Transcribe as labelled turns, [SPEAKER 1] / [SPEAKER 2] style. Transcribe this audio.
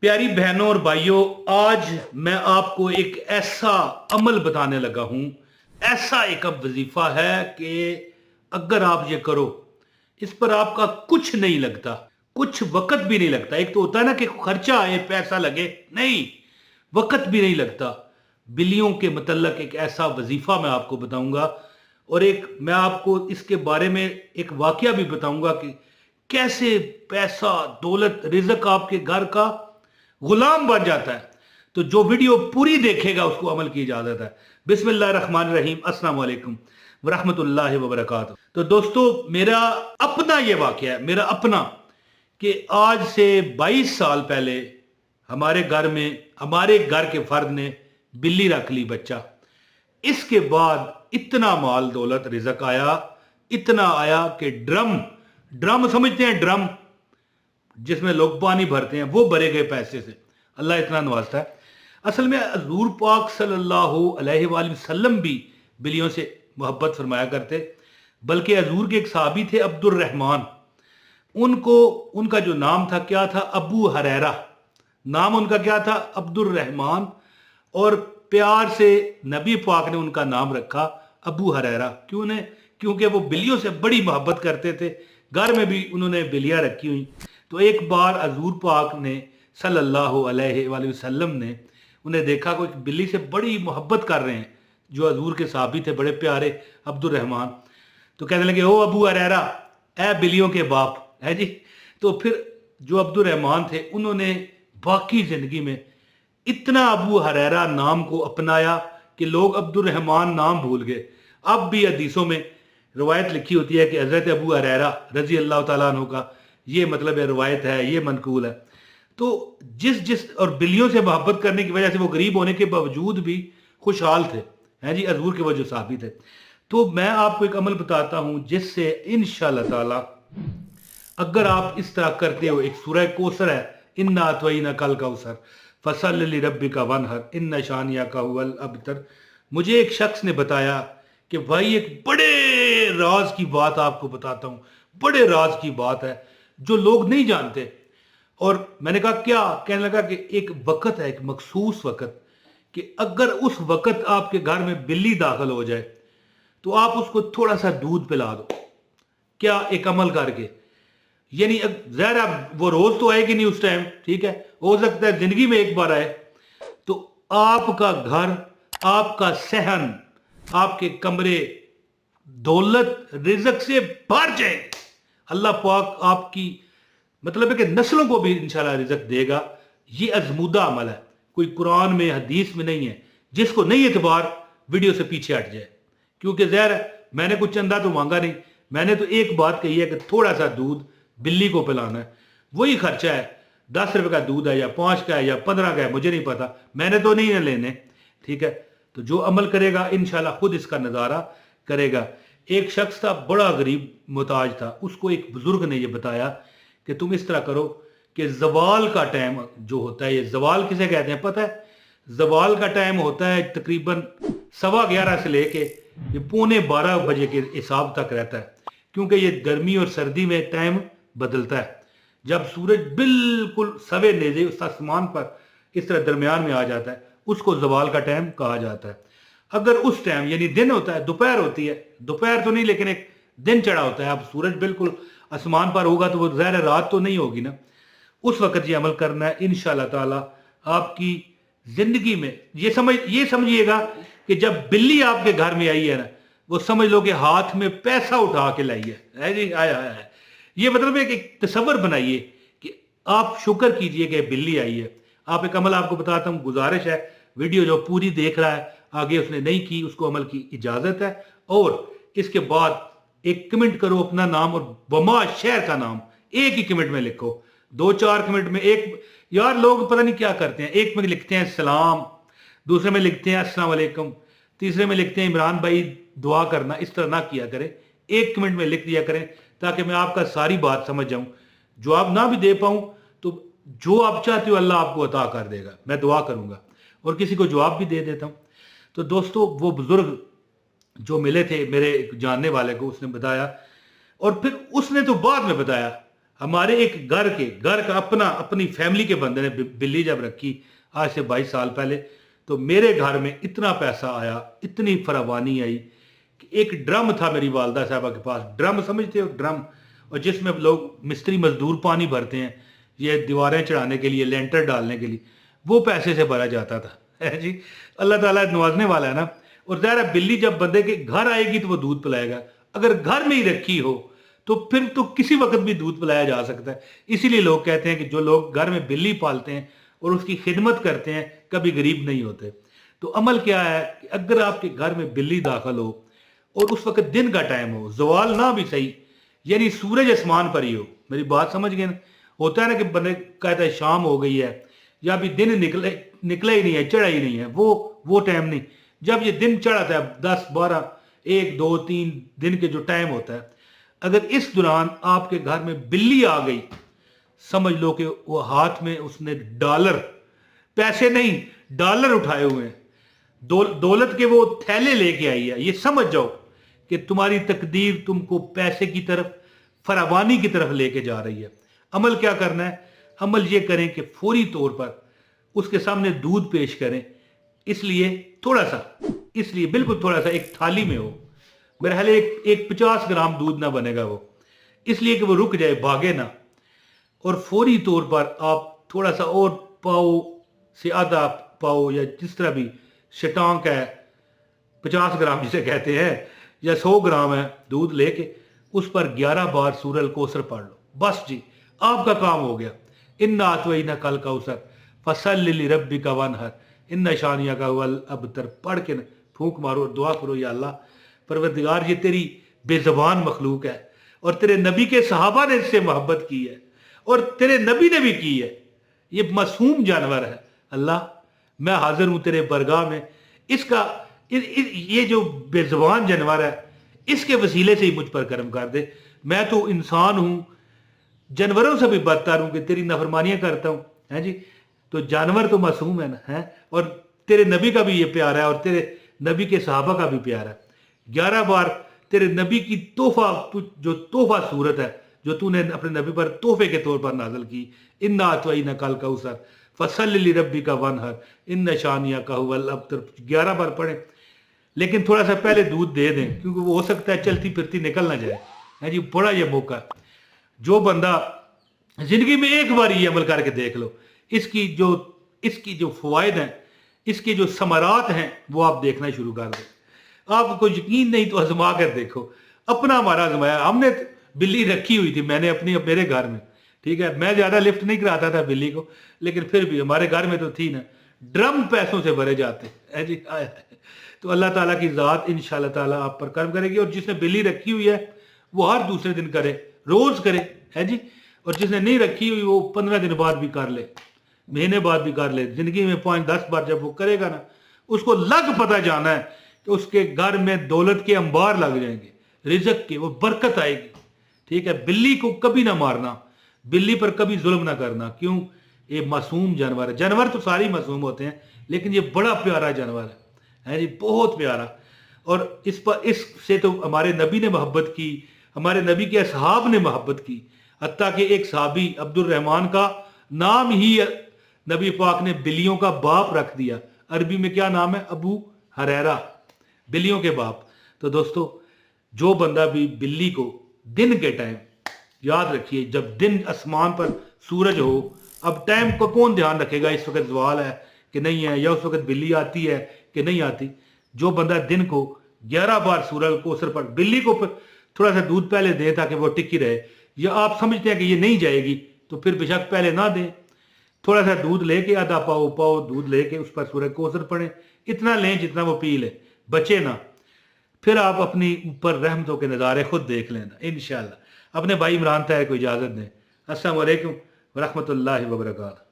[SPEAKER 1] प्यारी बहनों और भाइयों, आज मैं आपको एक ऐसा अमल बताने लगा हूं, ऐसा एक अब वजीफा है कि अगर आप ये करो, इस पर आपका कुछ नहीं लगता, कुछ वक्त भी नहीं लगता। एक तो होता है ना कि खर्चा आए, पैसा लगे, नहीं, वक्त भी नहीं लगता। बिल्लियों के मतलब एक ऐसा वजीफा मैं आपको बताऊंगा, और एक मैं आपको इसके बारे में एक वाकया भी बताऊंगा कि कैसे पैसा, दौलत, रिज़्क आपके घर का गुलाम बन जाता है। तो जो वीडियो पूरी देखेगा उसको अमल की इजाजत है। बिस्मिल्लाहिर्रहमानिर्रहीम, अस्सलाम वालेकुम वरहमतुल्लाहि वबरकातुहू। तो दोस्तों, मेरा अपना ये वाकया है, मेरा अपना, कि आज से 22 साल पहले हमारे घर में, हमारे घर के फर्द ने बिल्ली रख ली, बच्चा। इसके बाद इतना माल दौलत रिज़्क आया, इतना आया कि ड्रम ड्रम समझते हैं, ड्रम जिसमें लोग पानी भरते हैं, वो भरे गए पैसे से। अल्लाह इतना नवाजता है। असल में हजूर पाक सल्लल्लाहु अलैहि वसल्लम भी बिल्लियों से मोहब्बत फरमाया करते, बल्कि हजूर के एक साहबी थे अब्दुर रहमान, उनको, उनका जो नाम था क्या था, अबू हरैरा। नाम उनका क्या था, अब्दुर रहमान, और प्यार से नबी पाक ने उनका नाम रखा अबू हरैरा। क्यों ने? क्योंकि वो बिल्लियों से बड़ी मोहब्बत करते थे, घर में भी उन्होंने बिल्लियां रखी हुई। तो एक बार हजूर पाक ने सल्लल्लाहु अलैहि वसल्लम ने उन्हें देखा, कोई बिल्ली से बड़ी मोहब्बत कर रहे हैं, जो हजूर के साहबी थे बड़े प्यारे, अब्दुर रहमान। तो कहने लगे, ओ अबू हरैरा, ए बिल्लियों के बाप है जी। तो फिर जो अब्दुर रहमान थे, उन्होंने बाकी जिंदगी में इतना अबू हरैरा नाम को अपनाया कि लोग अब्दुर रहमान नाम भूल गए। अब भी हदीसों में रवायत लिखी होती है कि हजरत अबू हरैरा रजी अल्लाह तआला अन्हु का ये मतलब है, रवायत है, ये मनकूल है। तो जिस और बिल्लियों से मोहब्बत करने की वजह से वो गरीब होने के बावजूद भी खुशहाल थे, हैं जी, हजूर के वो जो साहबी थे। तो मैं आपको एक अमल बताता हूं जिससे इंशाअल्लाह ताला, अगर आप इस तरह करते हो, एक सूरह कौसर है, इन्ना अतवैना कल कौसर फसल्लि लिरब्बिका वनहर इन्ना शानियाका हुवल अबतर। मुझे एक शख्स ने बताया कि भाई एक बड़े राज की बात आपको बताता हूं, बड़े राज की बात है जो लोग नहीं जानते। और मैंने कहा क्या? कहने लगा कि एक वक्त है, एक मखसूस वक्त, कि अगर उस वक्त आपके घर में बिल्ली दाखिल हो जाए तो आप उसको थोड़ा सा दूध पिला दो। क्या? एक अमल करके, यानी ज़ाहिर है वो रोज तो आएगी नहीं उस टाइम, ठीक है, हो सकता है जिंदगी में एक बार आए, तो आपका घर, आपका सहन, आपके कमरे दौलत रिज़्क से भर जाए। अल्लाह पाक आपकी मतलब है कि नस्लों को भी इंशाल्लाह रिज़्क देगा। ये अज़मूदा अमल है, कोई कुरान में हदीस में नहीं है। जिसको नहीं एतबार, वीडियो से पीछे हट जाए, क्योंकि ज़ाहिर है मैंने कुछ चंदा तो मांगा नहीं, मैंने तो एक बात कही है कि थोड़ा सा दूध बिल्ली को पिलाना है। वही खर्चा है, 10 रुपए का दूध है या 5 का है या 15 का है, मुझे नहीं पता, मैंने तो नहीं लेने, ठीक है। तो जो अमल करेगा इंशाल्लाह खुद इसका नज़ारा करेगा। एक शख्स था, बड़ा गरीब मोहताज था, उसको एक बुजुर्ग ने यह बताया कि तुम इस तरह करो कि जवाल का टाइम जो होता है, ये जवाल किसे कहते हैं पता है? जवाल का टाइम होता है तकरीबन 11:15 से लेके ये 11:45 बजे के हिसाब तक रहता है, क्योंकि ये गर्मी और सर्दी में टाइम बदलता है। जब सूरज बिल्कुल सवे नेज़े उस आसमान पर इस तरह दरमियान में आ जाता है, उसको जवाल का टाइम कहा जाता है। अगर उस टाइम यानी दिन होता है, दोपहर होती है, दोपहर तो नहीं लेकिन एक दिन चढ़ा होता है, अब सूरज बिल्कुल आसमान पर होगा तो वो ज़ाहिर रात तो नहीं होगी ना, उस वक्त ये अमल करना है। इंशाअल्लाह ताला आपकी जिंदगी में ये समझिएगा कि जब बिल्ली आपके घर में आई है ना, वो समझ लो कि हाथ में पैसा उठा के लाई है जी, आया है। ये मतलब एक तस्वर बनाइए कि आप शुक्र कीजिए कि बिल्ली आई है। आप एक अमल आपको बताता हूँ, गुजारिश है, वीडियो जो पूरी देख रहा है, आगे उसने नहीं की, उसको अमल की इजाजत है। और इसके बाद एक कमेंट करो अपना नाम और बमा शहर का नाम, एक ही कमेंट में लिखो, 2-4 कमेंट में एक, यार लोग पता नहीं क्या करते हैं, एक में लिखते हैं सलाम, दूसरे में लिखते हैं अस्सलाम वालेकुम, तीसरे में लिखते हैं इमरान भाई दुआ करना। इस तरह ना किया करें, एक कमेंट में लिख दिया करें ताकि मैं आपका सारी बात समझ जाऊं। जवाब ना भी दे पाऊं तो जो आप चाहते हो अल्लाह आपको अता कर देगा, मैं दुआ करूंगा और किसी को जवाब भी दे देता हूं। तो दोस्तों, वो बुजुर्ग जो मिले थे मेरे जानने वाले को, उसने बताया, और फिर उसने तो बाद में बताया, ہمارے ایک گھر کا اپنی فیملی کے بندے نے بلی جب رکھی آج سے 22 سال پہلے، تو میرے گھر میں اتنا پیسہ آیا، اتنی فراوانی آئی کہ ایک ڈرم تھا میری والدہ صاحبہ کے پاس، ڈرم سمجھتے ہو ڈرم، اور جس میں لوگ مستری مزدور پانی بھرتے ہیں یہ دیواریں چڑھانے کے لیے، لینٹر ڈالنے کے لیے، وہ پیسے سے بھرا جاتا تھا جی۔ اللہ تعالیٰ نوازنے والا ہے نا۔ اور ظاہر ہے بلی جب بندے کے گھر آئے گی تو وہ دودھ پلائے گا، اگر گھر میں ہی رکھی ہو تو پھر تو کسی وقت بھی دودھ پلایا جا سکتا ہے۔ اسی لیے لوگ کہتے ہیں کہ جو لوگ گھر میں بلی پالتے ہیں اور اس کی خدمت کرتے ہیں کبھی غریب نہیں ہوتے۔ تو عمل کیا ہے کہ اگر آپ کے گھر میں بلی داخل ہو اور اس وقت دن کا ٹائم ہو، زوال نہ بھی صحیح، یعنی سورج آسمان پر ہی ہو، میری بات سمجھ گئے نا؟ ہوتا ہے نا کہ بندے کہتا ہے شام ہو گئی ہے یا ابھی دن نکلا ہی نہیں ہے، چڑھا ہی نہیں ہے، وہ ٹائم نہیں، جب یہ دن چڑھاتا ہے 10 12 1 2 3 دن کے جو ٹائم ہوتا ہے، اگر اس دوران آپ کے گھر میں بلی آ گئی، سمجھ لو کہ وہ ہاتھ میں اس نے ڈالر، پیسے نہیں ڈالر اٹھائے ہوئے ہیں، دولت کے وہ تھیلے لے کے آئی ہے، یہ سمجھ جاؤ کہ تمہاری تقدیر تم کو پیسے کی طرف، فراوانی کی طرف لے کے جا رہی ہے۔ عمل کیا کرنا ہے؟ عمل یہ کریں کہ فوری طور پر اس کے سامنے دودھ پیش کریں، اس لیے تھوڑا سا، اس لیے بالکل تھوڑا سا، ایک تھالی میں ہو، میرے خیال ایک 50 گرام دودھ نہ بنے گا وہ، اس لیے کہ وہ رک جائے، بھاگے نہ، اور فوری طور پر آپ تھوڑا سا اور پاؤ سے آدھا پاؤ یا جس طرح بھی شٹانک ہے، 50 گرام جسے کہتے ہیں یا 100 گرام ہے، دودھ لے کے اس پر 11 بار سورہ الکوثر پڑھ لو، بس جی آپ کا کام ہو گیا۔ اِنَّا أَعْطَيْنَاكَ الْكَوْثَرَ فَصَلِّ لِرَبِّكَ وَانْحَرْ إِنَّ شَانِئَكَ هُوَ الْأَبْتَرُ، پڑھ کے پھونک مارو اور دعا کرو، یا اللہ پروردگار یہ تیری بے زبان مخلوق ہے اور تیرے نبی کے صحابہ نے اس سے محبت کی ہے اور تیرے نبی نے بھی کی ہے، یہ معصوم جانور ہے، اللہ میں حاضر ہوں تیرے برگاہ میں، اس کا یہ جو بے زبان جانور ہے اس کے وسیلے سے ہی مجھ پر کرم کر دے، میں تو انسان ہوں، جانوروں سے بھی بدتر ہوں کہ تیری نافرمانیاں کرتا ہوں، ہیں جی، تو جانور تو معصوم ہے نا، ہیں، اور تیرے نبی کا بھی یہ پیار ہے اور تیرے نبی کے صحابہ کا بھی پیار ہے۔ 11 بار تیرے نبی کی جو تحفہ صورت ہے جو تو نے اپنے نبی پر تحفے کے طور پر نازل کی، اِنَّا أَعْطَيْنَاكَ الْكَوْثَرَ فَصَلِّ لِرَبِّكَ وَانْحَرْ إِنَّ شَانِئَكَ هُوَ الْأَبْتَرُ، 11 بار پڑھیں، لیکن تھوڑا سا پہلے دودھ دے دیں کیونکہ وہ ہو سکتا ہے چلتی پھرتی نکل نہ جائے، ہے جی، بڑا یہ موقع ہے۔ جو بندہ زندگی میں ایک بار یہ عمل کر کے دیکھ لو، اس کی جو فوائد ہیں، اس کے جو ثمرات ہیں وہ آپ دیکھنا شروع کر دیں۔ آپ کو یقین نہیں تو آزما کر دیکھو، اپنا ہمارا آزمایا، ہم نے بلی رکھی ہوئی تھی، میں نے میرے گھر میں، ٹھیک ہے، میں زیادہ لفٹ نہیں کراتا تھا بلی کو، لیکن پھر بھی ہمارے گھر میں تو تھی نا، ڈرم پیسوں سے بھرے جاتے ہیں جی۔ تو اللہ تعالیٰ کی ذات انشاءاللہ تعالیٰ آپ پر کرم کرے گی، اور جس نے بلی رکھی ہوئی ہے وہ ہر دوسرے دن کرے، روز کرے، ہے جی، اور جس نے نہیں رکھی ہوئی وہ 15 دن بعد بھی کر لے، مہینے بعد بھی کر لے، زندگی میں 5-10 بار جب وہ کرے گا نا، اس کو لگ پتہ جانا ہے کہ اس کے گھر میں دولت کے انبار لگ جائیں گے، رزق کے، وہ برکت آئے گی، ٹھیک ہے۔ بلی کو کبھی نہ مارنا، بلی پر کبھی ظلم نہ کرنا، کیوں؟ یہ معصوم جانور ہے، جانور تو ساری معصوم ہوتے ہیں لیکن یہ بڑا پیارا جانور ہے جی، بہت پیارا، اور اس سے تو ہمارے نبی نے محبت کی، ہمارے نبی کے اصحاب نے محبت کی، حتیٰ کہ ایک صحابی عبد الرحمن کا نام ہی نبی پاک نے بلیوں کا باپ رکھ دیا، عربی میں کیا نام ہے؟ ابو ہریرہ، بلیوں کے باپ۔ تو دوستو جو بندہ بھی بلی کو دن کے ٹائم، یاد رکھیے جب دن آسمان پر سورج ہو، اب ٹائم کو کون دھیان رکھے گا اس وقت زوال ہے کہ نہیں ہے، یا اس وقت بلی آتی ہے کہ نہیں آتی، جو بندہ دن کو 11 بار سورہ الکوثر پر، بلی کو تھوڑا سا دودھ پہلے دے تاکہ وہ ٹکی رہے، یا آپ سمجھتے ہیں کہ یہ نہیں جائے گی تو پھر بے شک پہلے نہ دیں، تھوڑا سا دودھ لے کے آدھا پاؤ دودھ لے کے اس پر سورہ کوثر پڑھیں، اتنا لیں جتنا وہ پی لے، بچے نہ، پھر آپ اپنی اوپر رحمتوں کے نظارے خود دیکھ لینا انشاءاللہ۔ اپنے بھائی عمران طاہر کو اجازت دیں۔ السلام علیکم ورحمۃ اللہ وبرکاتہ۔